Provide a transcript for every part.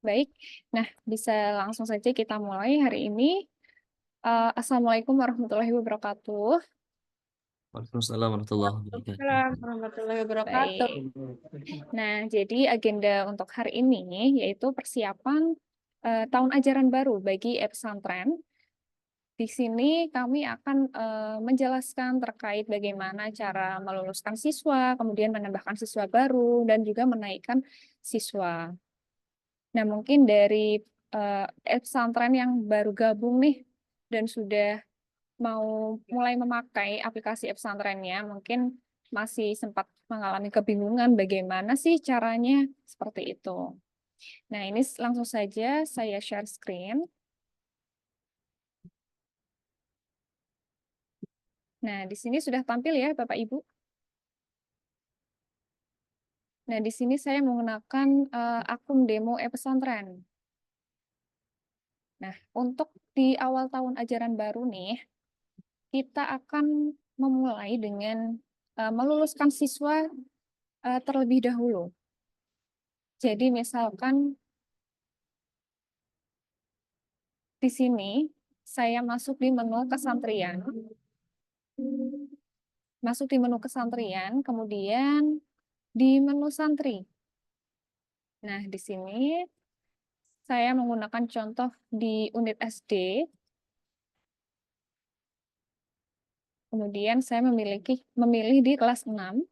Baik, nah bisa langsung saja kita mulai hari ini. Assalamualaikum warahmatullahi wabarakatuh. Waalaikumsalam warahmatullahi wabarakatuh. Waalaikumsalam warahmatullahi wabarakatuh. Baik, nah jadi agenda untuk hari ini yaitu persiapan tahun ajaran baru bagi pesantren. Di sini kami akan menjelaskan terkait bagaimana cara meluluskan siswa, kemudian menambahkan siswa baru, dan juga menaikkan siswa. Nah, mungkin dari pesantren yang baru gabung nih dan sudah mau mulai memakai aplikasi pesantrennya, mungkin masih sempat mengalami kebingungan bagaimana sih caranya seperti itu. Nah, ini langsung saja saya share screen. Nah, di sini sudah tampil ya, Bapak Ibu. Nah, di sini saya menggunakan akun demo e-pesantren. Nah, untuk di awal tahun ajaran baru nih, kita akan memulai dengan meluluskan siswa terlebih dahulu. Jadi misalkan di sini saya masuk di menu kesantrian, kemudian di menu santri. Nah, di sini saya menggunakan contoh di unit SD, kemudian saya memilih di kelas 6,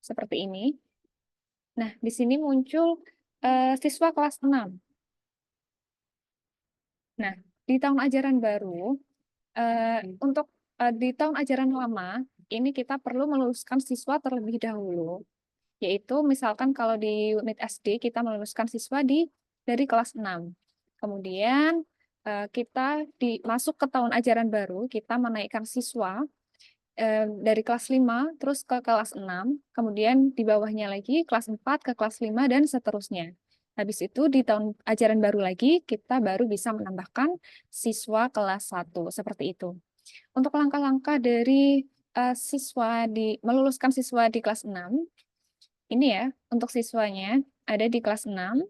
seperti ini. Nah, di sini muncul siswa kelas 6. Nah, di tahun ajaran baru, untuk di tahun ajaran lama, ini kita perlu meluluskan siswa terlebih dahulu. Yaitu misalkan kalau di unit SD kita meluluskan siswa dari kelas 6. Kemudian kita masuk ke tahun ajaran baru, kita menaikkan siswa dari kelas 5 terus ke kelas 6, kemudian di bawahnya lagi kelas 4 ke kelas 5 dan seterusnya. Habis itu di tahun ajaran baru lagi kita baru bisa menambahkan siswa kelas 1 seperti itu. Untuk langkah-langkah dari meluluskan siswa di kelas 6, ini ya, untuk siswanya ada di kelas 6,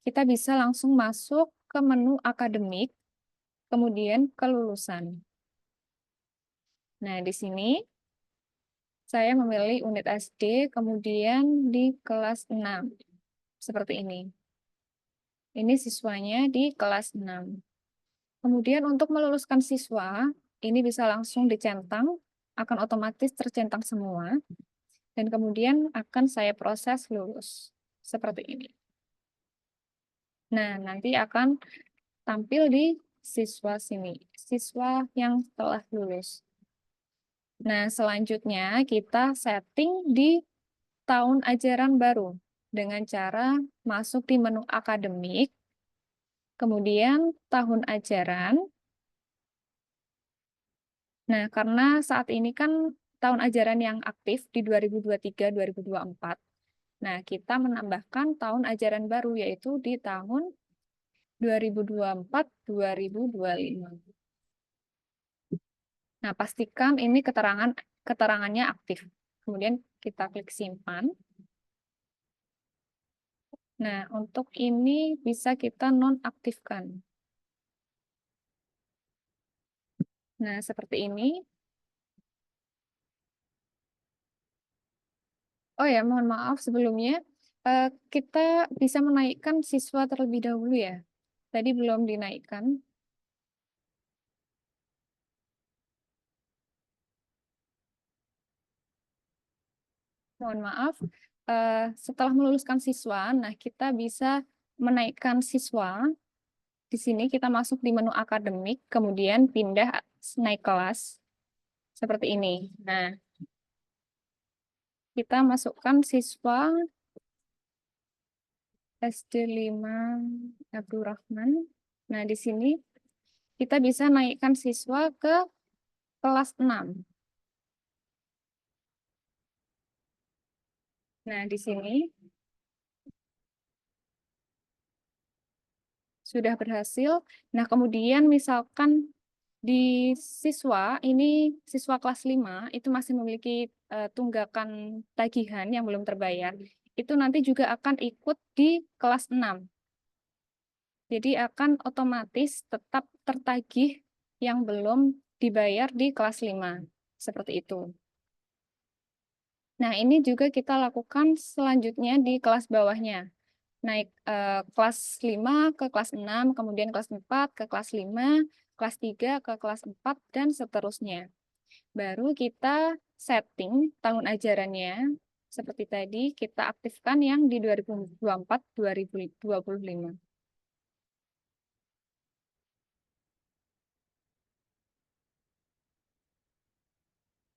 kita bisa langsung masuk ke menu akademik, kemudian kelulusan. Nah, di sini saya memilih unit SD, kemudian di kelas 6. Seperti ini. Ini siswanya di kelas 6. Kemudian untuk meluluskan siswa, ini bisa langsung dicentang, akan otomatis tercentang semua, dan kemudian akan saya proses lulus. Seperti ini. Nah, nanti akan tampil di siswa sini, siswa yang telah lulus. Nah, selanjutnya kita setting di tahun ajaran baru dengan cara masuk di menu akademik, kemudian tahun ajaran. Nah, karena saat ini kan tahun ajaran yang aktif di 2023-2024. Nah, kita menambahkan tahun ajaran baru yaitu di tahun 2024-2025. Nah, pastikan ini keterangannya aktif. Kemudian kita klik simpan. Nah, untuk ini bisa kita nonaktifkan. Nah, seperti ini. Oh ya, mohon maaf sebelumnya. Kita bisa menaikkan siswa terlebih dahulu ya. Tadi belum dinaikkan. Mohon maaf. Setelah meluluskan siswa, nah kita bisa menaikkan siswa. Di sini kita masuk di menu akademik, kemudian pindah naik kelas. Seperti ini. Nah, kita masukkan siswa SD 5 Abdurrahman. Nah, di sini kita bisa naikkan siswa ke kelas 6. Nah, di sini sudah berhasil. Nah, kemudian misalkan di siswa kelas 5 itu masih memiliki tunggakan tagihan yang belum terbayar. itu nanti juga akan ikut di kelas 6. Jadi akan otomatis tetap tertagih yang belum dibayar di kelas 5. Seperti itu. Nah, ini juga kita lakukan selanjutnya di kelas bawahnya. Naik kelas 5 ke kelas 6, kemudian kelas 4 ke kelas 5, kelas 3 ke kelas 4, dan seterusnya. Baru kita setting tahun ajarannya. Seperti tadi, kita aktifkan yang di 2024-2025.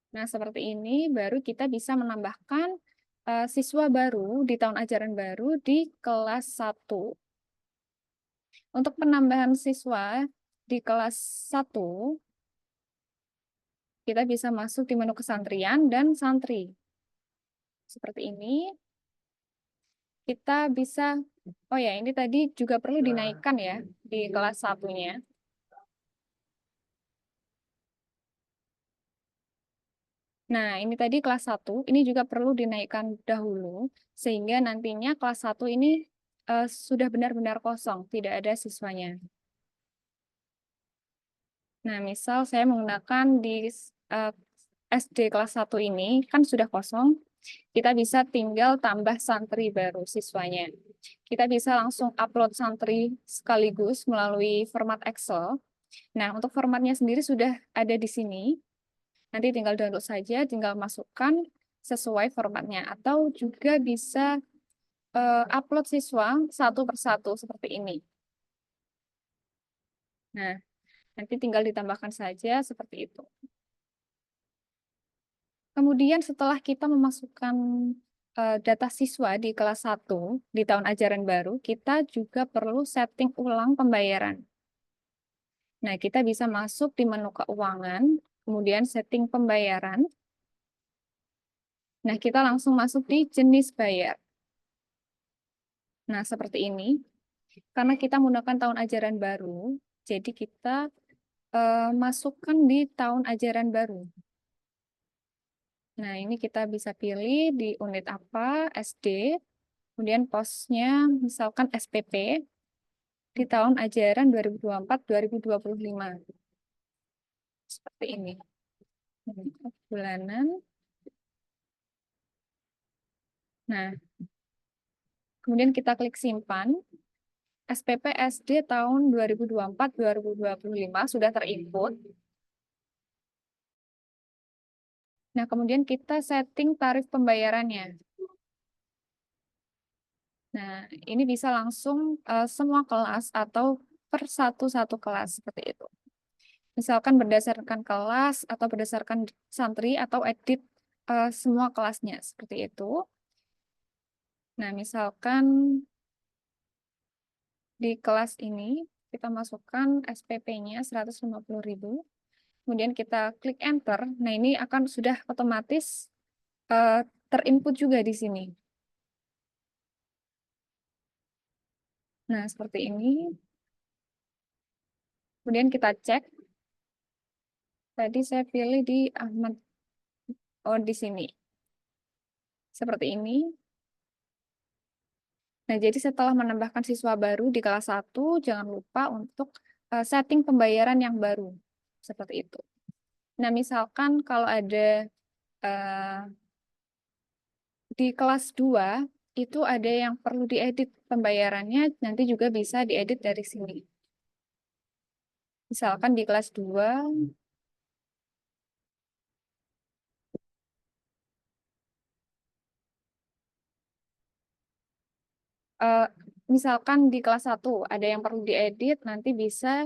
Nah, seperti ini baru kita bisa menambahkan siswa baru di tahun ajaran baru di kelas 1. Untuk penambahan siswa di kelas 1, kita bisa masuk di menu kesantrian dan santri. Seperti ini. Kita bisa, oh ya, ini tadi juga perlu dinaikkan ya di kelas 1-nya. Nah, ini tadi kelas 1, ini juga perlu dinaikkan dahulu, sehingga nantinya kelas 1 ini sudah benar-benar kosong, tidak ada siswanya. Nah, misal saya menggunakan di SD kelas 1 ini, kan sudah kosong, kita bisa tinggal tambah santri baru siswanya. Kita bisa langsung upload santri sekaligus melalui format Excel. Nah, untuk formatnya sendiri sudah ada di sini. Nanti tinggal download saja, tinggal masukkan sesuai formatnya. Atau juga bisa upload siswa satu persatu seperti ini. Nah, nanti tinggal ditambahkan saja seperti itu. Kemudian setelah kita memasukkan data siswa di kelas 1 di tahun ajaran baru, kita juga perlu setting ulang pembayaran. Nah, kita bisa masuk di menu keuangan, kemudian setting pembayaran. Nah, kita langsung masuk di jenis bayar. Nah, seperti ini. Karena kita menggunakan tahun ajaran baru, jadi kita masukkan di tahun ajaran baru. Nah, ini kita bisa pilih di unit apa, SD, kemudian posnya misalkan SPP, di tahun ajaran 2024-2025. Seperti ini. Bulanan. Nah, kemudian kita klik simpan. SPP SD tahun 2024-2025 sudah terinput. Nah, kemudian kita setting tarif pembayarannya. Nah, ini bisa langsung semua kelas atau per satu kelas seperti itu. Misalkan berdasarkan kelas atau berdasarkan santri atau edit semua kelasnya seperti itu. Nah, misalkan di kelas ini kita masukkan SPP-nya 150.000. Kemudian kita klik enter. Nah, ini akan sudah otomatis terinput juga di sini. Nah, seperti ini. Kemudian kita cek. Tadi saya pilih di Ahmad. Oh, di sini. Seperti ini. Nah, jadi setelah menambahkan siswa baru di kelas 1, jangan lupa untuk setting pembayaran yang baru. Seperti itu. Nah, misalkan kalau ada di kelas 2, itu ada yang perlu diedit pembayarannya, nanti juga bisa diedit dari sini. Misalkan di kelas 2, misalkan di kelas 1 ada yang perlu diedit, nanti bisa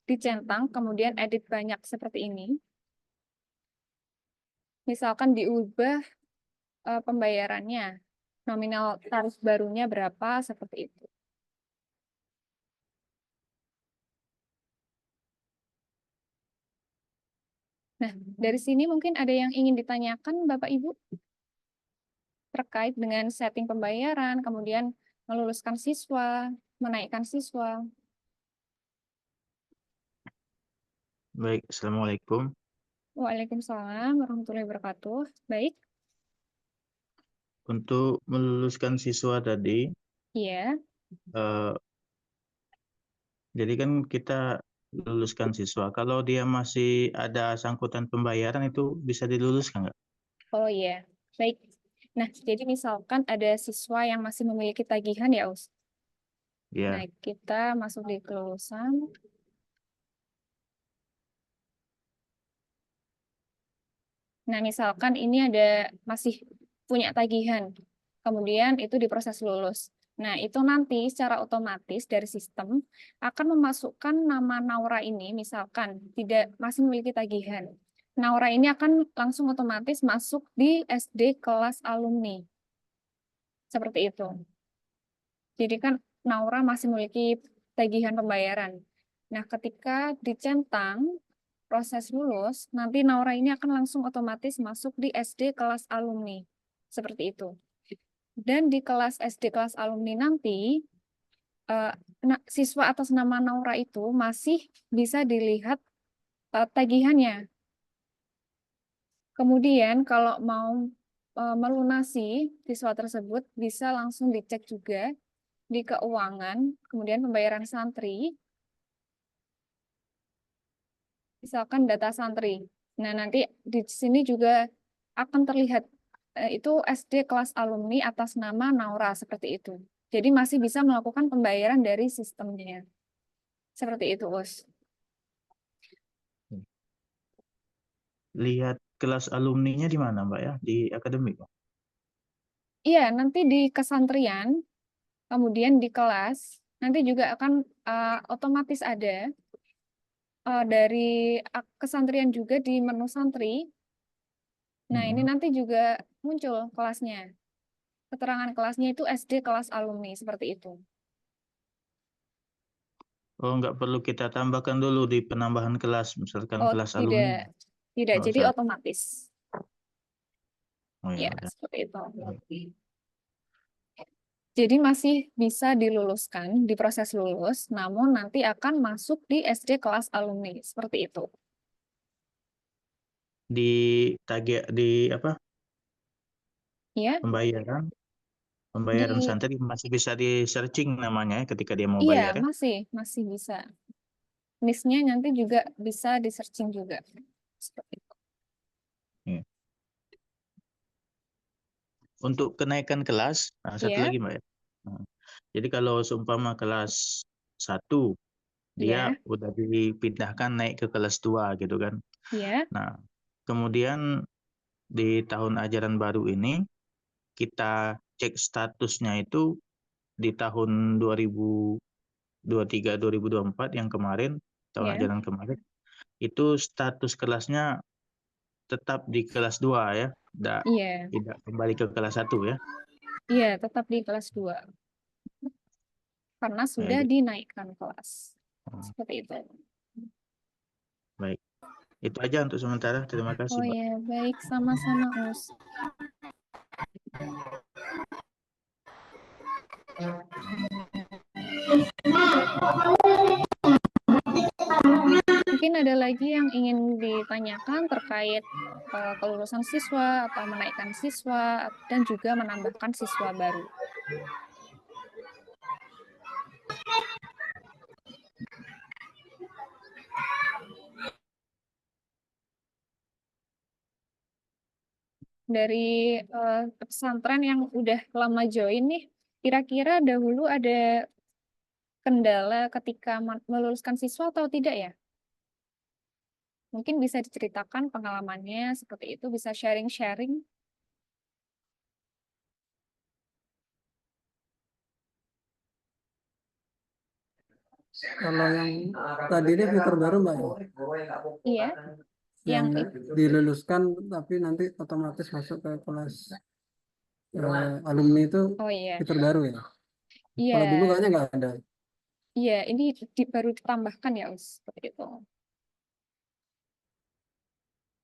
dicentang, kemudian edit banyak seperti ini. Misalkan diubah pembayarannya, nominal tarif barunya berapa, seperti itu. Nah, dari sini mungkin ada yang ingin ditanyakan Bapak Ibu terkait dengan setting pembayaran, kemudian meluluskan siswa, menaikkan siswa. Baik, Assalamualaikum. Waalaikumsalam warahmatullahi wabarakatuh. Baik. untuk meluluskan siswa tadi, Iya. jadi kan kita luluskan siswa. Kalau dia masih ada sangkutan pembayaran itu bisa diluluskan nggak? Oh iya. Baik. Nah, jadi misalkan ada siswa yang masih memiliki tagihan ya, Us. Nah, Ya, kita masuk di kelulusan. Nah, misalkan ini ada masih punya tagihan, kemudian itu diproses lulus. Nah, itu nanti secara otomatis dari sistem akan memasukkan nama Naura ini, misalkan tidak masih memiliki tagihan. Naura ini akan langsung otomatis masuk di SD kelas alumni. Seperti itu. Jadi kan Naura masih memiliki tagihan pembayaran. Nah, ketika dicentang proses lulus, nanti Naura ini akan langsung otomatis masuk di SD kelas alumni. Seperti itu. Dan di kelas SD kelas alumni nanti, siswa atas nama Naura itu masih bisa dilihat tagihannya. Kemudian kalau mau melunasi siswa tersebut, bisa langsung dicek juga di keuangan, kemudian pembayaran santri, misalkan data santri. Nah, nanti di sini juga akan terlihat itu SD kelas alumni atas nama Naura, seperti itu. Jadi masih bisa melakukan pembayaran dari sistemnya. Seperti itu, Us. lihat kelas alumninya di mana, Mbak ya? Di akademik, Mbak? Iya, nanti di kesantrian, kemudian di kelas, nanti juga akan otomatis ada dari kesantrian juga di menu santri. Nah, ini Mm-mm. nanti juga muncul kelasnya. Keterangan kelasnya itu SD kelas alumni, seperti itu. Oh, nggak perlu kita tambahkan dulu di penambahan kelas, misalkan Oh, kelas alumni. tidak. Tidak, Nggak jadi usah. otomatis. Oh ya Ya, udah. seperti itu. Jadi masih bisa diluluskan, diproses lulus, namun nanti akan masuk di SD kelas alumni, seperti itu. Di di apa? Ya, Pembayaran di santri masih bisa di searching namanya ya ketika dia mau iya bayar ya. masih bisa. NIS-nya nanti juga bisa di searching juga. Seperti itu. Iya. Untuk kenaikan kelas, nah satu Ya, lagi Mbak ya. Nah, jadi kalau seumpama kelas 1 dia ya, udah dipindahkan naik ke kelas 2 gitu kan. ya, Nah, kemudian di tahun ajaran baru ini kita cek statusnya itu di tahun 2023-2024 yang kemarin, tahun ya, ajaran kemarin, itu status kelasnya tetap di kelas 2 ya, iya, tidak kembali ke kelas 1 ya. iya, tetap di kelas 2 karena Ya, sudah dinaikkan kelas. oh, Seperti itu. baik. Itu aja untuk sementara. Terima kasih, Oh Mbak. ya, baik, sama-sama, Us. Mungkin ada lagi yang ingin ditanyakan terkait kelulusan siswa atau menaikkan siswa dan juga menambahkan siswa baru. Dari pesantren yang udah lama join nih, kira-kira dahulu ada kendala ketika meluluskan siswa atau tidak ya? Mungkin bisa diceritakan pengalamannya seperti itu, bisa sharing-sharing. Kalau yang tadi ini fitur baru Mbak ya, Iya, yang yang diluluskan tapi nanti otomatis masuk ke kelas alumni itu oh iya, fitur baru ya. iya, Kalau dulu kayaknya nggak ada. iya. Ini baru ditambahkan ya, Us, seperti itu.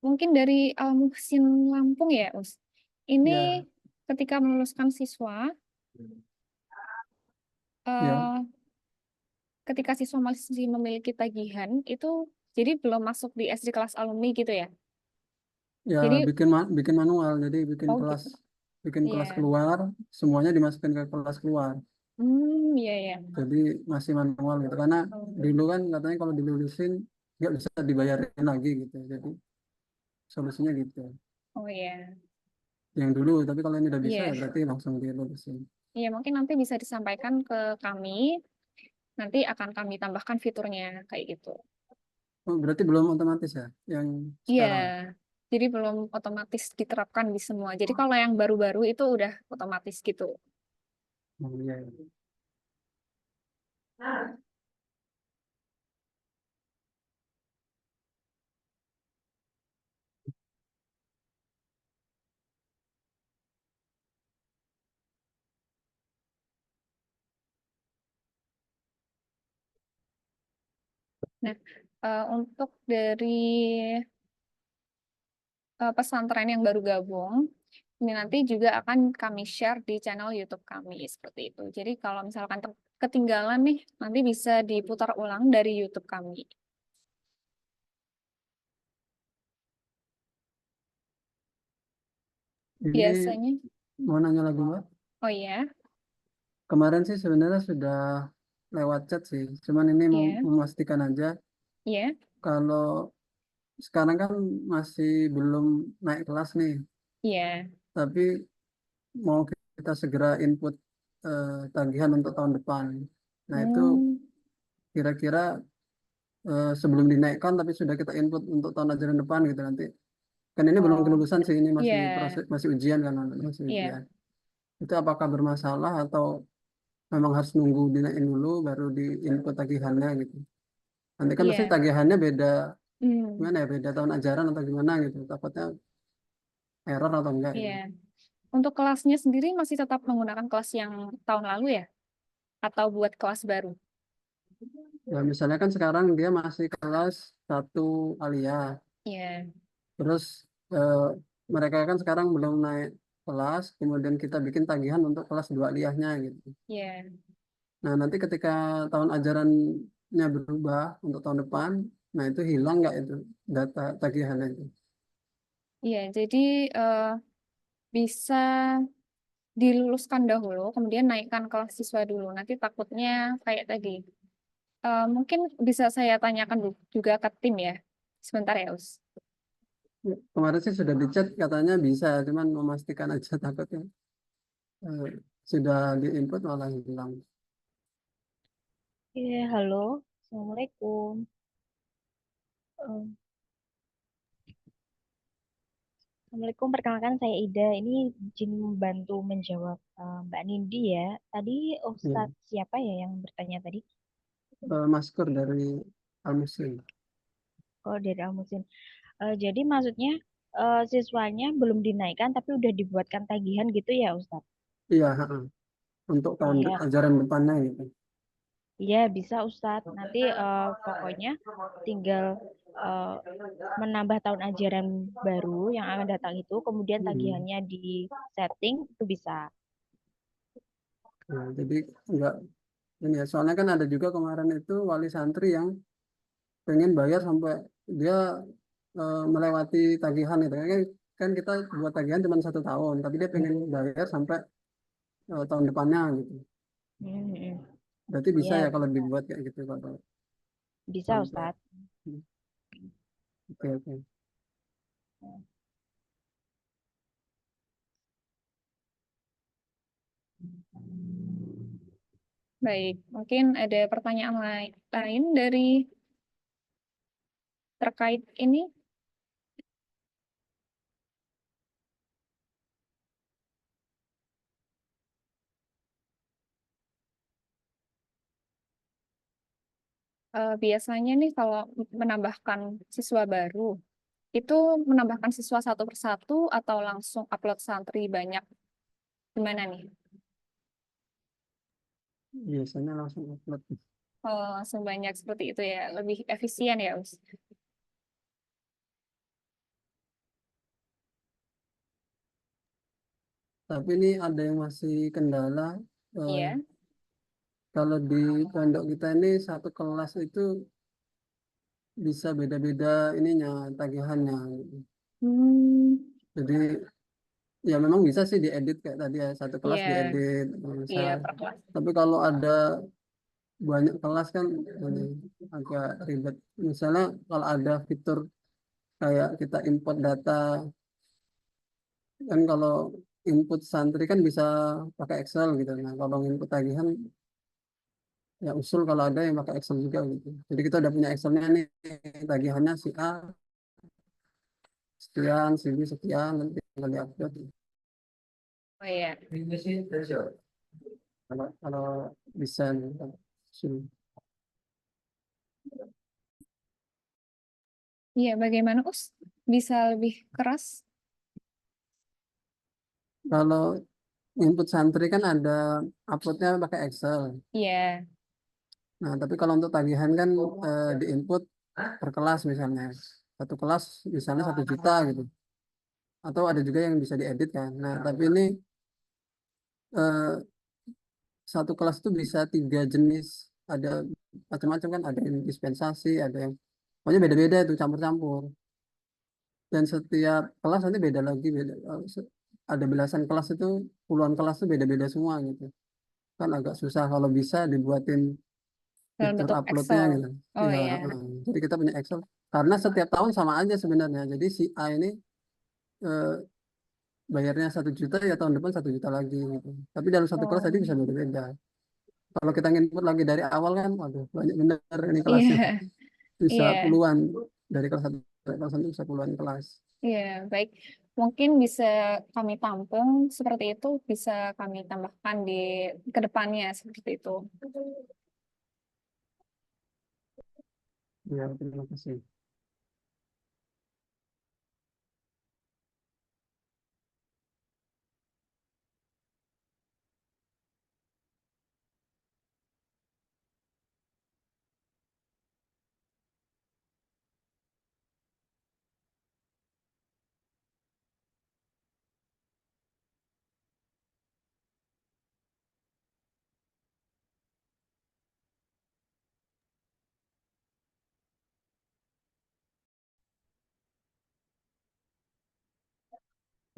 Mungkin dari Al Muhsin Lampung ya, Us. Ini Ya, ketika meluluskan siswa, ya, eh, ketika siswa masih memiliki tagihan, itu jadi belum masuk di SD kelas alumni gitu ya. ya Jadi, bikin bikin manual, jadi bikin oh kelas gitu. bikin kelas Iya. keluar, semuanya dimasukin ke kelas keluar. Iya ya. Jadi masih manual gitu. Karena dulu kan katanya kalau dilulusin nggak bisa dibayarin lagi gitu. Jadi solusinya gitu. Oh iya. Yang dulu, tapi kalau ini udah bisa ya Iya. berarti langsung dilulusin. Iya, mungkin nanti bisa disampaikan ke kami. Nanti akan kami tambahkan fiturnya kayak gitu. Oh, berarti belum otomatis ya yang Iya. sekarang. Jadi belum otomatis diterapkan di semua. Jadi kalau yang baru-baru itu udah otomatis gitu. Oh, iya, iya. Nah, untuk dari pesantren yang baru gabung, ini nanti juga akan kami share di channel YouTube kami seperti itu. Jadi kalau misalkan ketinggalan nih, nanti bisa diputar ulang dari YouTube kami. Ini Biasanya, mau nanya lagi Mbak. oh iya, Kemarin sih sebenarnya sudah lewat chat sih. Cuman ini mau iya, memastikan aja iya, kalau sekarang kan masih belum naik kelas nih. iya. Tapi mau kita segera input tagihan untuk tahun depan. Nah itu Hmm, kira-kira sebelum dinaikkan tapi sudah kita input untuk tahun ajaran depan gitu nanti. Kan ini belum oh, kelulusan sih, ini masih iya, proses, masih ujian kan, masih iya, ujian. Itu apakah bermasalah atau memang harus nunggu dinaikin dulu baru di input tagihannya gitu. Nanti kan mesti iya. tagihannya beda, Hmm, gimana ya, beda tahun ajaran atau gimana gitu. Takutnya error atau enggak iya. gitu. Untuk kelasnya sendiri masih tetap menggunakan kelas yang tahun lalu ya? Atau buat kelas baru? Ya misalnya kan sekarang dia masih kelas 1 alia. Iya, Terus eh, mereka kan sekarang belum naik kelas, kemudian kita bikin tagihan untuk kelas 2 aliyahnya gitu. iya. Nah, nanti ketika tahun ajarannya berubah untuk tahun depan, nah itu hilang nggak itu data tagihannya itu? Iya, jadi eh, bisa diluluskan dahulu, kemudian naikkan kelas siswa dulu. Nanti takutnya kayak tadi. Mungkin bisa saya tanyakan juga ke tim ya. Sebentar ya, Us. Kemarin sih sudah dicat katanya bisa, cuman memastikan aja takutnya eh, sudah diinput malah hilang. Iya, halo. Assalamualaikum. Em, Assalamualaikum, perkenalkan saya Ida. Ini izin membantu menjawab Mbak Nindi ya. Tadi Ya, Ustadz siapa ya yang bertanya tadi? Maskur dari Al-Muslim. Oh, dari Al-Musin. Jadi maksudnya siswanya belum dinaikkan tapi udah dibuatkan tagihan gitu ya Ustadz? Iya, untuk tahun Iya, ajaran depannya gitu. iya bisa Ustadz. Nanti pokoknya tinggal eh, menambah tahun ajaran baru yang akan datang itu, kemudian Hmm. tagihannya di setting itu bisa. Nah, jadi enggak ini ya, soalnya kan ada juga kemarin itu wali santri yang pengen bayar sampai dia melewati tagihan itu kan kita buat tagihan cuma 1 tahun tapi dia pengen bayar sampai tahun depannya gitu. Hmm, Berarti bisa ya ya kalau dibuat kayak gitu kalau bisa sampai. Ustadz. Oke, oke. Baik, mungkin ada pertanyaan lain dari terkait ini. Biasanya nih kalau menambahkan siswa baru, itu menambahkan siswa satu persatu atau langsung upload santri banyak? Gimana nih? Biasanya langsung upload. Kalau langsung banyak seperti itu ya, lebih efisien ya, Us? Tapi ini ada yang masih kendala. eh, Iya. Kalau di pondok kita ini satu kelas itu bisa beda-beda ininya tagihannya gitu. Hmm, Jadi ya memang bisa sih diedit kayak tadi ya, satu kelas Iya, diedit bisa. iya per kelas. Tapi kalau ada banyak kelas kan ini agak ribet. Misalnya kalau ada fitur kayak kita import data, kan kalau input santri kan bisa pakai Excel gitu. Nah kalau input tagihan ya usul kalau ada yang pakai Excel juga gitu. Jadi kita udah punya Excelnya nih, tagihannya si A sekian, si B sekian, nanti tinggal diupload. Oh iya. Kalau desain usul. Iya, bagaimana Us? Bisa lebih keras? Kalau input santri kan ada uploadnya pakai Excel. Iya. Nah, tapi kalau untuk tagihan kan di input per kelas misalnya. Satu kelas misalnya 1 juta gitu. Atau ada juga yang bisa diedit kan. Nah, tapi ini eh, satu kelas itu bisa 3 jenis. Ada macam-macam kan. Ada yang dispensasi, ada yang pokoknya beda-beda itu campur-campur. Dan setiap kelas nanti beda lagi. Ada belasan kelas itu, puluhan kelas itu beda-beda semua gitu. Kan agak susah kalau bisa dibuatin Dalam fitur bentuk uploadnya Excel. gitu. Oh Ya, iya. jadi kita punya Excel. Karena setiap tahun sama aja sebenarnya. Jadi si A ini eh, bayarnya 1 juta ya tahun depan 1 juta lagi gitu. Tapi dalam satu kelas tadi Oh. bisa beda-beda. Kalau kita input lagi dari awal kan, waduh banyak bener ini kelasnya. Iya, Bisa iya, puluhan dari kelas 1 sampai kelas 1 bisa puluhan kelas. iya. Baik. Mungkin bisa kami tampung seperti itu, bisa kami tambahkan di kedepannya seperti itu. Ya, terima kasih.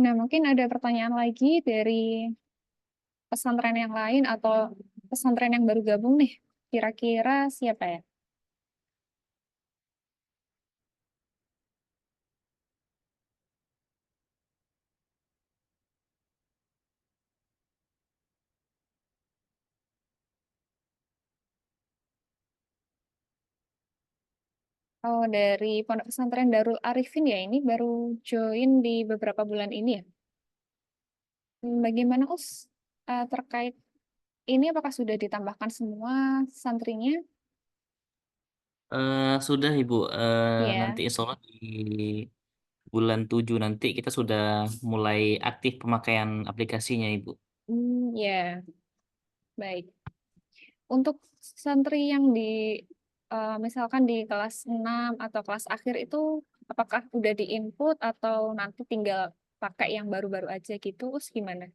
Nah, mungkin ada pertanyaan lagi dari pesantren yang lain atau pesantren yang baru gabung nih. Kira-kira siapa ya? Oh, dari Pondok Pesantren Darul Arifin ya, ini baru join di beberapa bulan ini ya. Bagaimana Us terkait ini apakah sudah ditambahkan semua santrinya? Sudah Ibu, Iya. nanti insya Allah di bulan 7 nanti kita sudah mulai aktif pemakaian aplikasinya Ibu. Ya, baik. Untuk santri yang di misalkan di kelas 6 atau kelas akhir itu apakah udah di-input atau nanti tinggal pakai yang baru-baru aja gitu? Us gimana?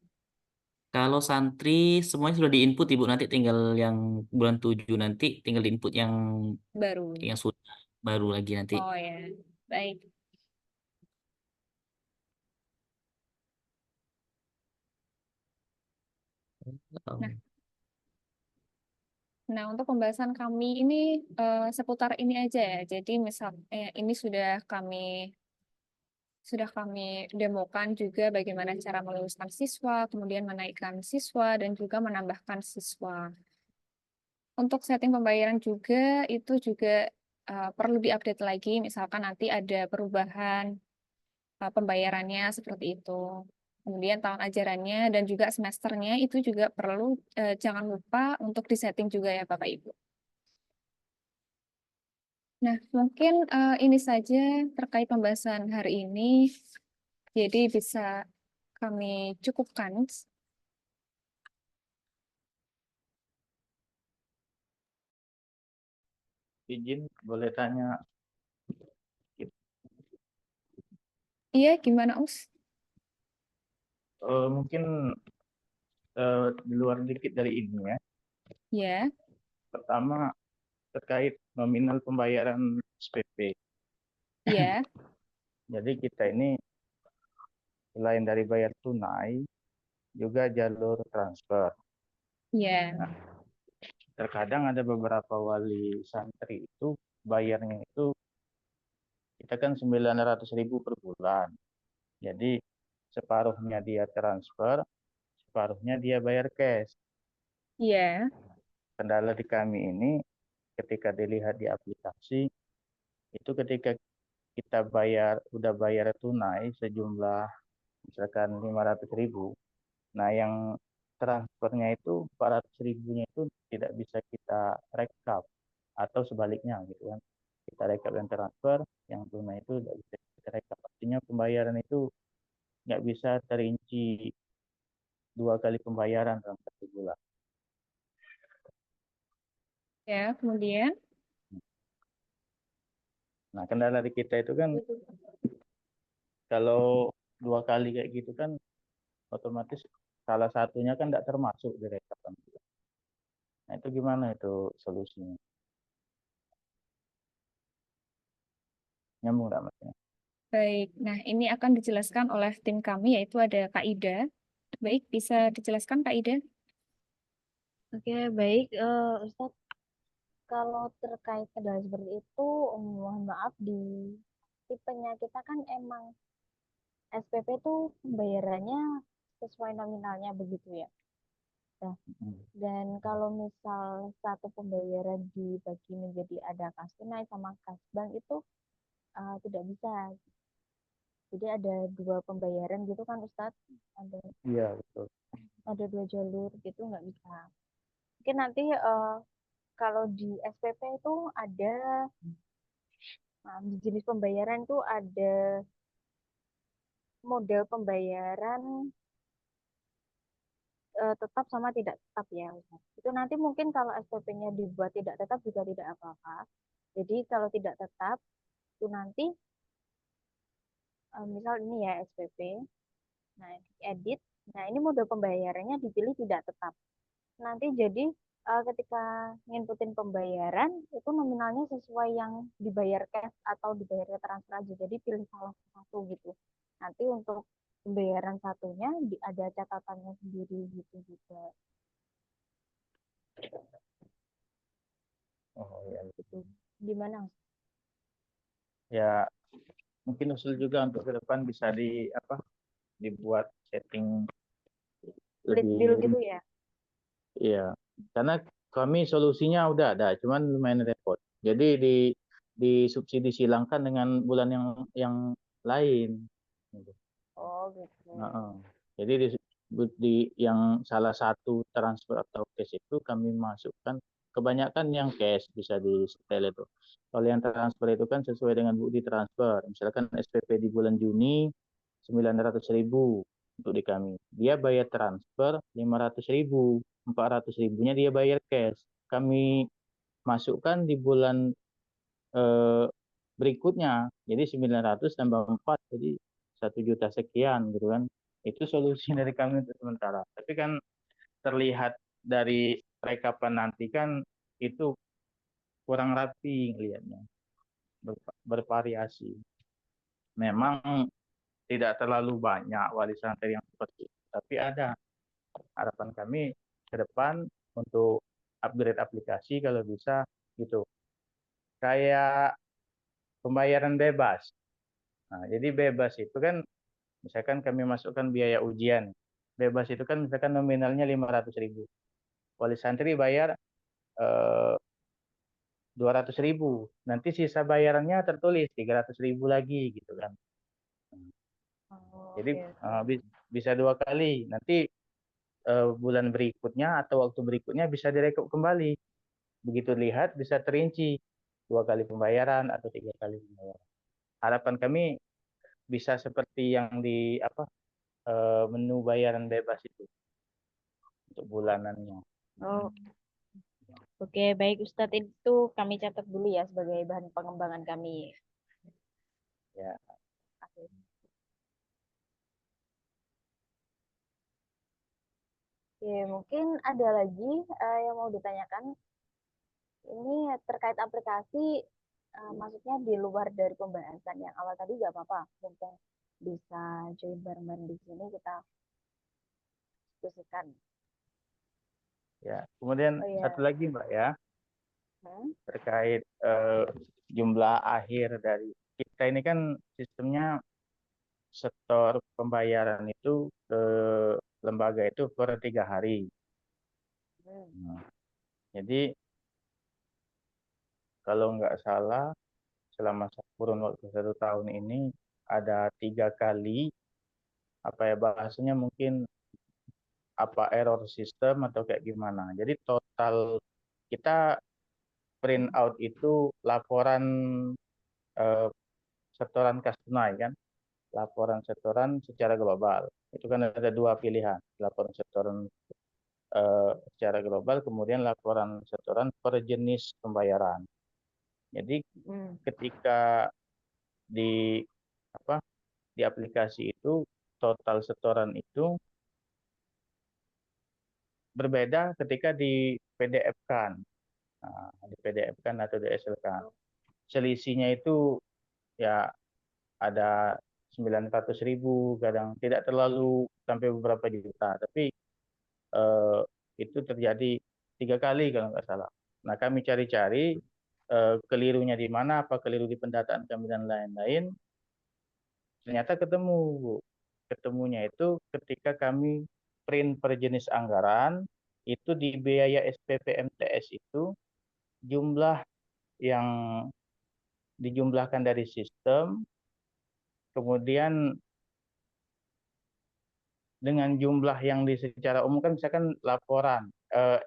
Kalau santri semuanya sudah diinput Ibu, nanti tinggal yang bulan 7 nanti tinggal diinput Baru. yang sudah baru lagi nanti. Oh ya, baik. Nah, Um, nah untuk pembahasan kami ini seputar ini aja ya. Jadi misal ini sudah kami demokan juga bagaimana cara meluluskan siswa, kemudian menaikkan siswa dan juga menambahkan siswa. Untuk setting pembayaran juga itu juga perlu diupdate lagi, misalkan nanti ada perubahan pembayarannya seperti itu. Kemudian tahun ajarannya dan juga semesternya itu juga perlu jangan lupa untuk disetting juga ya Bapak Ibu. Nah, mungkin ini saja terkait pembahasan hari ini. Jadi bisa kami cukupkan. Izin boleh tanya, Iya, gimana Us? mungkin di luar dikit dari ini ya. Ya, Pertama terkait nominal pembayaran SPP. ya, Jadi kita ini selain dari bayar tunai, juga jalur transfer. Ya, Nah, terkadang ada beberapa wali santri itu bayarnya itu kita kan 900.000 per bulan. Jadi separuhnya dia transfer, separuhnya dia bayar cash. ya, Kendala di kami ini ketika dilihat di aplikasi itu ketika kita udah bayar tunai sejumlah misalkan 500.000. Nah, yang transfernya itu 400.000-nya itu tidak bisa kita rekap atau sebaliknya gitu kan. Kita rekap yang transfer, yang tunai itu tidak bisa kita rekap. Artinya pembayaran itu nggak bisa terinci 2 kali pembayaran dalam 1 bulan. ya. Kemudian, Nah, kendala di kita itu kan kalau 2 kali kayak gitu kan otomatis salah satunya kan tidak termasuk di rekapan. Nah, itu gimana itu solusinya? Nyambung nggak Mas? baik. Nah, ini akan dijelaskan oleh tim kami, yaitu ada Kak Ida. Baik, bisa dijelaskan Kak Ida? Oke, baik, Ustadz. Kalau terkait kendala seperti itu, mohon maaf di tipenya kita kan emang SPP itu pembayarannya sesuai nominalnya begitu ya. Nah, dan kalau misal satu pembayaran dibagi menjadi ada kas tunai sama kas bank itu tidak bisa. Jadi ada 2 pembayaran gitu kan Ustadz, Iya, betul. ada 2 jalur gitu nggak bisa. Mungkin nanti kalau di SPP itu ada di jenis pembayaran itu ada model pembayaran tetap sama tidak tetap ya Ustadz. Itu nanti mungkin kalau SPP-nya dibuat tidak tetap juga tidak apa-apa. Jadi kalau tidak tetap itu nanti misal ini ya SPP, nah edit, nah ini model pembayarannya dipilih tidak tetap. Nanti jadi ketika nginputin pembayaran itu nominalnya sesuai yang dibayar cash atau dibayar ke transfer aja. Jadi pilih salah satu gitu. Nanti untuk pembayaran satunya ada catatannya sendiri gitu juga. Oh ya, Gitu. Gimana? ya mungkin usul juga untuk ke depan bisa dibuat setting Split bill lebih gitu ya? iya. Karena kami solusinya udah ada, cuman lumayan repot. Jadi disubsidi silangkan dengan bulan yang lain. Gitu. Oh gitu. Heeh. Jadi di yang salah satu transfer atau cash itu kami masukkan kebanyakan yang cash bisa di setel itu. Kalau yang transfer itu kan sesuai dengan bukti transfer. Misalkan SPP di bulan Juni 900.000 untuk di kami. Dia bayar transfer 500.000, 400.000-nya dia bayar cash. Kami masukkan di bulan eh, berikutnya. Jadi 900 tambah 4 jadi 1 juta sekian gitu kan. Itu solusi dari kami untuk sementara. Tapi kan terlihat dari rekapan nanti kan itu kurang rapi ngelihatnya. Bervariasi. Memang tidak terlalu banyak wali santri yang seperti itu. Tapi ada harapan kami ke depan untuk upgrade aplikasi kalau bisa gitu. Kayak pembayaran bebas. Nah, jadi bebas itu kan misalkan kami masukkan biaya ujian. Bebas itu kan misalkan nominalnya 500.000. Wali santri bayar 200.000. Nanti sisa bayarannya tertulis 300.000 lagi gitu kan. Oh, Jadi oke. bisa 2 kali. Nanti bulan berikutnya atau waktu berikutnya bisa direkap kembali. Begitu lihat bisa terinci 2 kali pembayaran atau 3 kali pembayaran. Harapan kami bisa seperti yang di menu bayaran bebas itu untuk bulanannya. Oh, oke, baik Ustadz, itu kami catat dulu ya sebagai bahan pengembangan kami. Ya, Oke, mungkin ada lagi yang mau ditanyakan. Ini terkait aplikasi, maksudnya di luar dari pembahasan yang awal tadi nggak apa-apa. Mungkin bisa join bareng-bareng di sini kita diskusikan. Ya, kemudian Oh ya, satu lagi Mbak ya, terkait jumlah akhir dari kita ini kan sistemnya setor pembayaran itu ke lembaga itu per 3 hari. Nah, jadi kalau nggak salah selama kurun waktu 1 tahun ini ada 3 kali apa ya bahasanya mungkin apa error sistem atau kayak gimana. Jadi total kita print out itu laporan setoran kas tunai kan, laporan setoran secara global. Itu kan ada 2 pilihan, laporan setoran secara global, kemudian laporan setoran per jenis pembayaran. Jadi ketika di di aplikasi itu total setoran itu berbeda ketika di PDF-kan. Nah, di PDF-kan atau di Excel-kan. Selisihnya itu ya ada 900.000, kadang tidak terlalu sampai beberapa juta, tapi itu terjadi 3 kali kalau nggak salah. Nah, kami cari-cari kelirunya di mana, apa keliru di pendataan kami dan lain-lain. Ternyata ketemu, Bu. Ketemunya itu ketika kami print per jenis anggaran, itu di biaya SPP MTS itu jumlah yang dijumlahkan dari sistem, kemudian dengan jumlah yang secara umum kan misalkan laporan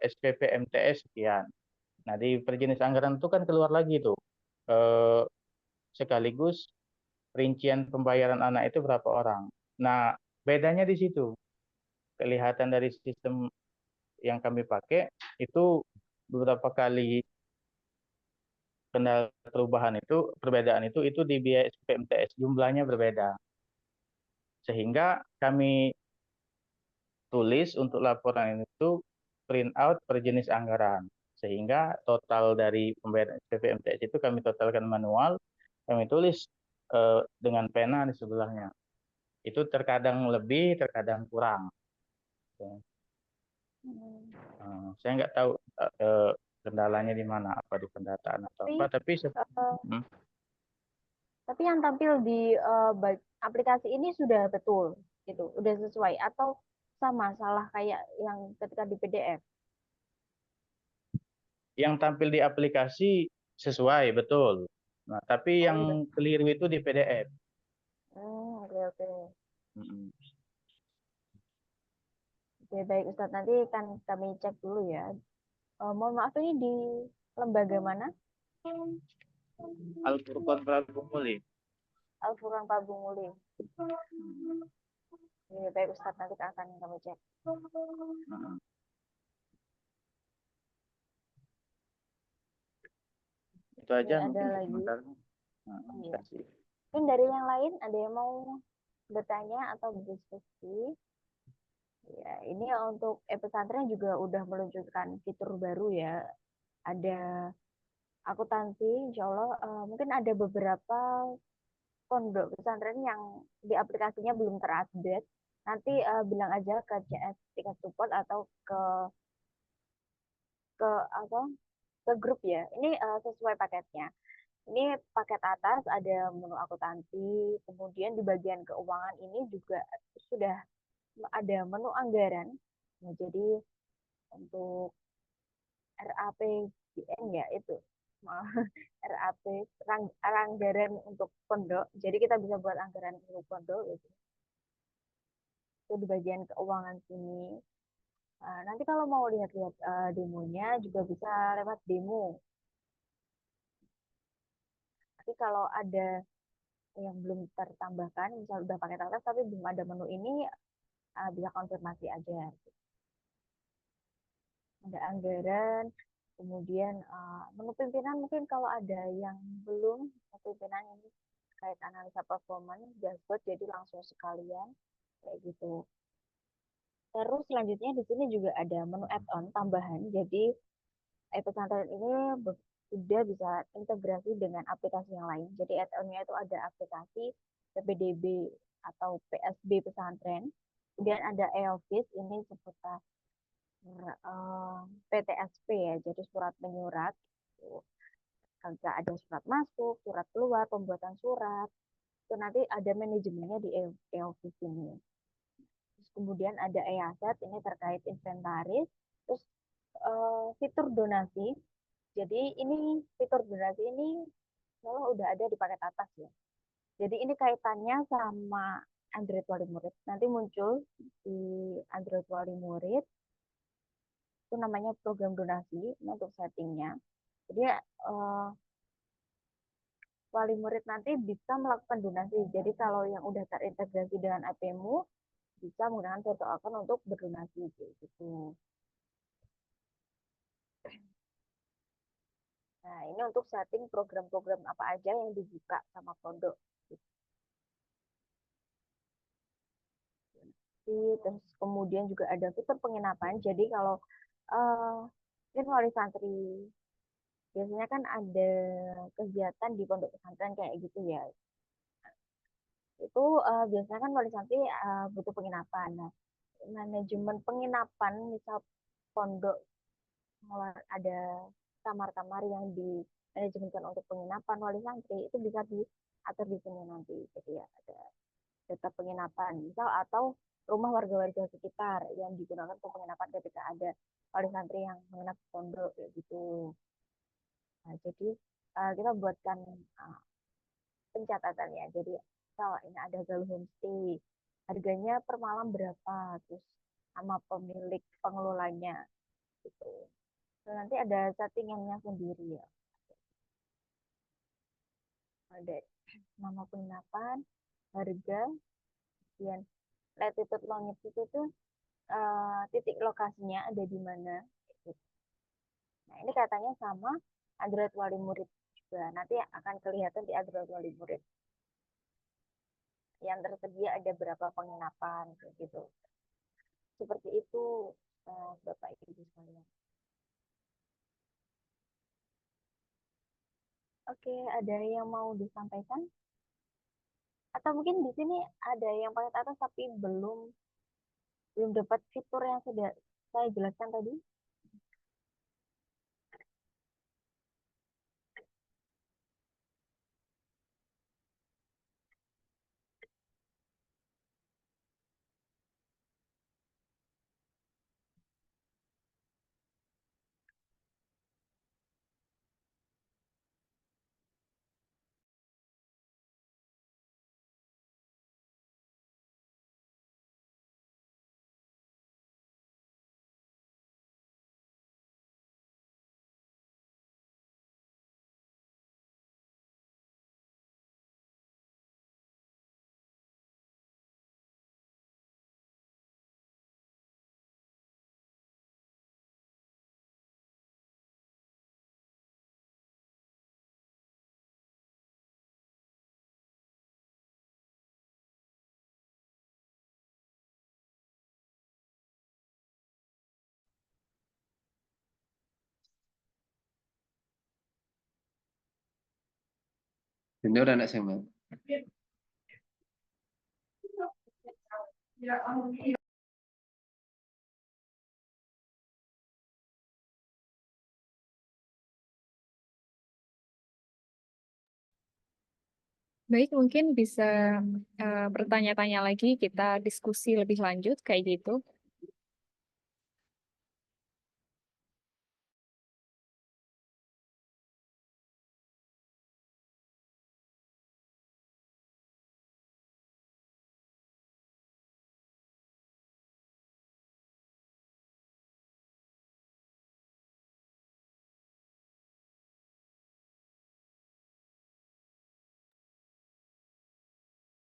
SPP MTS sekian. Nah, di per jenis anggaran itu kan keluar lagi tuh sekaligus rincian pembayaran anak itu berapa orang. Nah, bedanya di situ. Kelihatan dari sistem yang kami pakai itu beberapa kali kendala perubahan itu, perbedaan itu di biaya SPP MTS jumlahnya berbeda. Sehingga kami tulis untuk laporan itu print out per jenis anggaran. Sehingga total dari pembayaran SPP MTS itu kami totalkan manual, kami tulis dengan pena di sebelahnya. Itu terkadang lebih, terkadang kurang. Saya nggak tahu kendalanya di mana, apa di pendataan atau apa, tapi yang tampil di aplikasi ini sudah betul gitu, udah sesuai atau sama salah kayak yang ketika di PDF? Yang tampil di aplikasi sesuai betul. Nah, tapi yang keliru itu di PDF. Oke. Oke, baik Ustadz, nanti kan kami cek dulu ya. Mohon maaf, ini di lembaga mana? Al-Furqan Prabu Muli. Al-Furqan Prabu Muli. Oke, baik Ustadz, nanti akan kami cek. Itu aja. Ada lagi. Iya. Mungkin dari yang lain ada yang mau bertanya atau berdiskusi? Ya, ini untuk pesantren juga udah meluncurkan fitur baru ya. Ada akuntansi, insya Allah mungkin ada beberapa pondok pesantren yang di aplikasinya belum terupdate. Nanti bilang aja ke CS Tingkat Support atau ke apa ke grup ya. Ini sesuai paketnya. Ini paket atas ada menu akuntansi, kemudian di bagian keuangan ini juga sudah ada menu anggaran. Nah, jadi untuk RAPJN ya itu RAP anggaran untuk pondok. Jadi kita bisa buat anggaran untuk pondok gitu. Itu di bagian keuangan sini. Nanti kalau mau lihat-lihat demonya juga bisa lewat demo. Tapi kalau ada yang belum tertambahkan, misal udah pakai atas tapi belum ada menu ini, bisa konfirmasi aja. Ada anggaran, kemudian menu pimpinan mungkin kalau ada yang belum pimpinan ini terkait analisa performance dashboard, jadi langsung sekalian kayak gitu. Terus selanjutnya di sini juga ada menu add-on tambahan, jadi pesantren ini sudah bisa integrasi dengan aplikasi yang lain. Jadi add-on-nya itu ada aplikasi PPDB atau PSB pesantren. Kemudian ada EOFIS, ini seputar PTSP ya, jadi surat menyurat. Agak ada surat masuk, surat keluar, pembuatan surat. Itu nanti ada manajemennya di EOFIS ini. Terus kemudian ada EASET, ini terkait inventaris. Terus fitur donasi. Jadi ini fitur donasi ini malah udah ada di paket atas ya. Jadi ini kaitannya sama Android Wali Murid. Nanti muncul di Android Wali Murid. Itu namanya program donasi, ini untuk settingnya. Jadi wali murid nanti bisa melakukan donasi. Jadi kalau yang udah terintegrasi dengan APMU, bisa menggunakan virtual account untuk berdonasi gitu. Nah, ini untuk setting program-program apa aja yang dibuka sama pondok. Terus kemudian juga ada fitur penginapan. Jadi kalau mungkin wali santri biasanya kan ada kegiatan di pondok pesantren kayak gitu ya. Itu biasanya kan wali santri butuh penginapan. Nah, manajemen penginapan misal pondok ada kamar-kamar yang dimanajemenkan untuk penginapan wali santri itu bisa diatur di sini nanti. Jadi ya ada data penginapan misal atau rumah warga-warga sekitar yang digunakan untuk penginapan ketika ada wali santri yang menginap di pondok kayak gitu. Nah, jadi kita buatkan pencatatannya. Jadi kalau ini ada Galuh Homestay, harganya per malam berapa, terus sama pemilik pengelolanya gitu. Dan nanti ada settingannya sendiri ya. Ada nama penginapan, harga, kemudian latitude longitude itu titik lokasinya ada di mana. Nah, ini katanya sama Android Wali Murid juga. Nanti akan kelihatan di Android Wali Murid. Yang tersedia ada berapa penginapan gitu. Seperti itu Bapak Ibu sekalian. Oke, ada yang mau disampaikan? Atau mungkin di sini ada yang paket atas tapi belum dapat fitur yang sudah saya jelaskan tadi? Junior anak SMA. Baik, mungkin bisa bertanya-tanya lagi, kita diskusi lebih lanjut kayak gitu.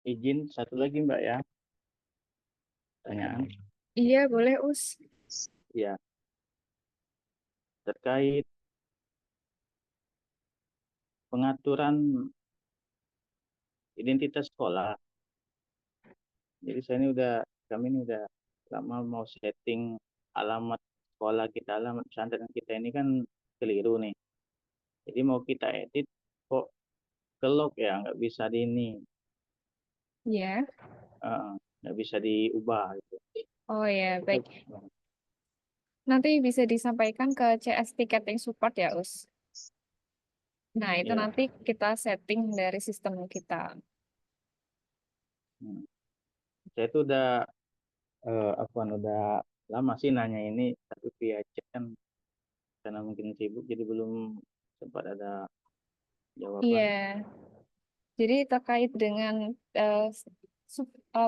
Izin satu lagi Mbak ya. Pertanyaan. Iya, boleh, Us. Ya. Terkait pengaturan identitas sekolah. Jadi kami ini udah lama mau setting alamat sekolah kita, alamat pesantren kita ini kan keliru nih. Jadi mau kita edit kok kelok ya, nggak bisa di ini. Ya. nggak bisa diubah gitu. Oh ya, Itu, baik. Nanti bisa disampaikan ke CS Ticketing Support ya, Us. Nah, itu ya. nanti kita setting dari sistem kita. Saya tuh udah lama sih nanya ini, tapi via chat kan karena mungkin sibuk jadi belum sempat ada jawaban. Iya. Jadi terkait dengan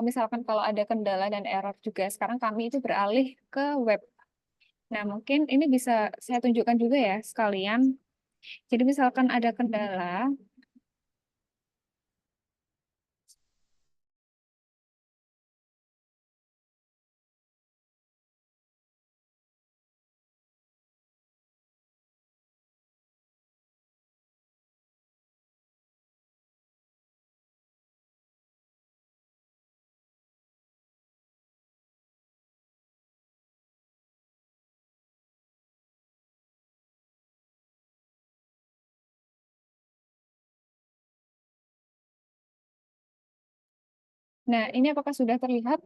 misalkan kalau ada kendala dan error juga, sekarang kami itu beralih ke web. Nah, mungkin ini bisa saya tunjukkan juga ya sekalian. Jadi misalkan ada kendala, nah ini apakah sudah terlihat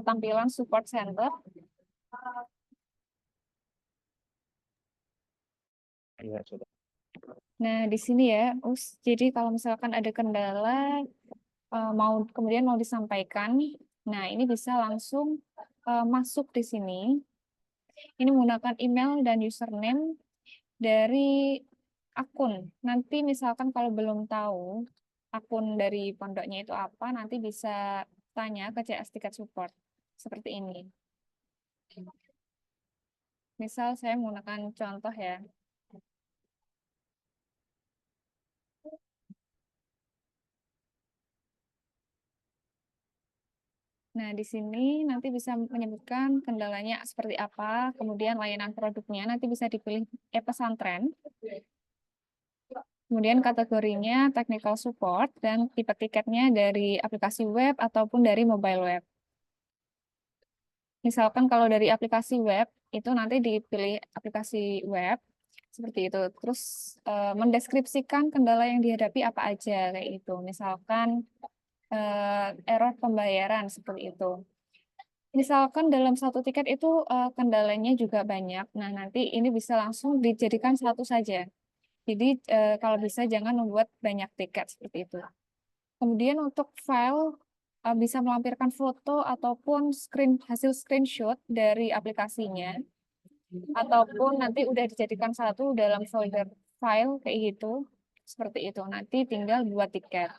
tampilan support center? Iya sudah. Nah, di sini ya, Us. Jadi kalau misalkan ada kendala, kemudian mau disampaikan, nah ini bisa langsung masuk di sini. Ini menggunakan email dan username dari akun. Nanti misalkan kalau belum tahu akun dari pondoknya itu apa, nanti bisa tanya ke CS Ticket Support. Seperti ini. Misal saya menggunakan contoh ya. Nah, di sini nanti bisa menyebutkan kendalanya seperti apa, kemudian layanan produknya nanti bisa dipilih e-pesantren. Kemudian kategorinya technical support dan tipe tiketnya dari aplikasi web ataupun dari mobile web. Misalkan kalau dari aplikasi web, itu nanti dipilih aplikasi web, seperti itu. Terus mendeskripsikan kendala yang dihadapi apa aja, kayak itu. Misalkan error pembayaran, seperti itu. Misalkan dalam satu tiket itu kendalanya juga banyak. Nah, nanti ini bisa langsung dijadikan satu saja. Jadi kalau bisa jangan membuat banyak tiket seperti itu. Kemudian untuk file bisa melampirkan foto ataupun hasil screenshot dari aplikasinya, ataupun nanti udah dijadikan satu dalam folder file kayak gitu. Seperti itu. Nanti tinggal buat tiket.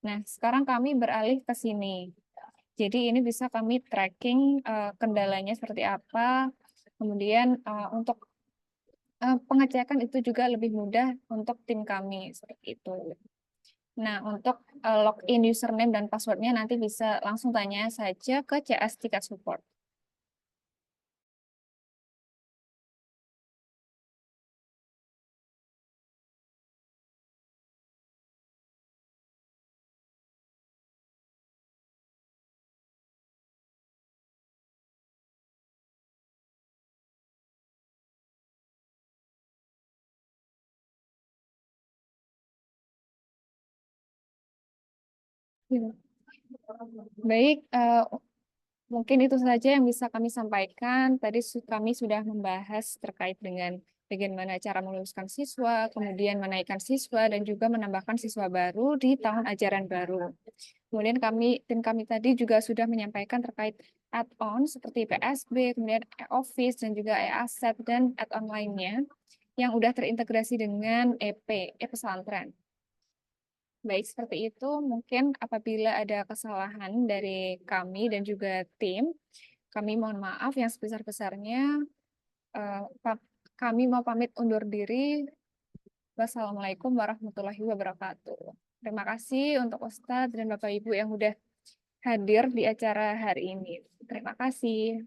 Nah, sekarang kami beralih ke sini. Jadi ini bisa kami tracking kendalanya seperti apa. Kemudian untuk pengecekan itu juga lebih mudah untuk tim kami seperti itu. Nah, untuk login username dan passwordnya nanti bisa langsung tanya saja ke CS Ticket Support. Baik, mungkin itu saja yang bisa kami sampaikan. Tadi kami sudah membahas terkait dengan bagaimana cara meluluskan siswa, kemudian menaikkan siswa, dan juga menambahkan siswa baru di tahun ajaran baru. Kemudian tim kami tadi juga sudah menyampaikan terkait add-on seperti PSB, kemudian e-office, dan juga e-asset, dan add-on lainnya yang sudah terintegrasi dengan e-pesantren. Baik, seperti itu. Mungkin apabila ada kesalahan dari kami dan juga tim, kami mohon maaf yang sebesar-besarnya. Eh, Kami mau pamit undur diri. Wassalamualaikum warahmatullahi wabarakatuh. Terima kasih untuk Ustadz dan Bapak Ibu yang sudah hadir di acara hari ini. Terima kasih.